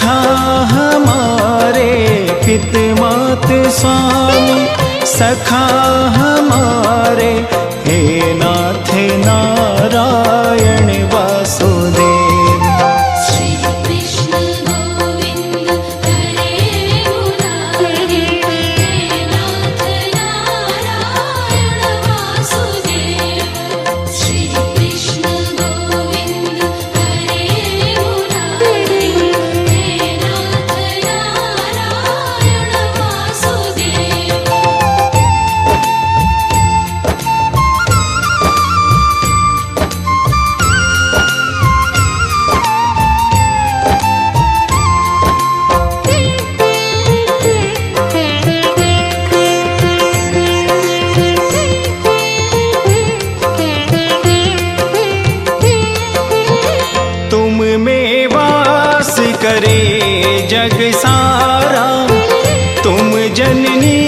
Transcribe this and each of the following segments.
सखा हमारे पित मात स्वामी, सखा हमारे हे नाथ नारायण वासुदेव। श्री कृष्ण गोविंद हरे मुरारी, हे नाथ नारायण वासुदेव। श्री कृष्ण गोविंद हरे मुरारी, हे नाथ नारायण वासुदेव। तुम में वास करे जग सारा, तुम जननी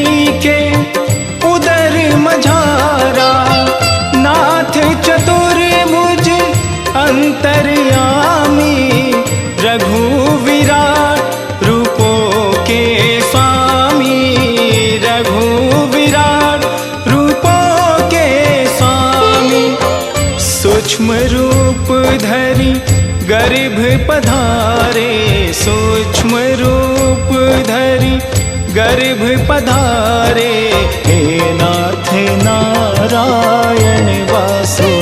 के उदर मझारा। नाथ चतुर्भुज अंतर्यामी, रघु विराट रूपों के स्वामी, रघु विराट रूपों के स्वामी। सूक्ष्म रूप धरि गर्भ पधारे, सूक्ष्म रूप धरि गर्भ पधारे, हे नाथ नारायण वासुदेव।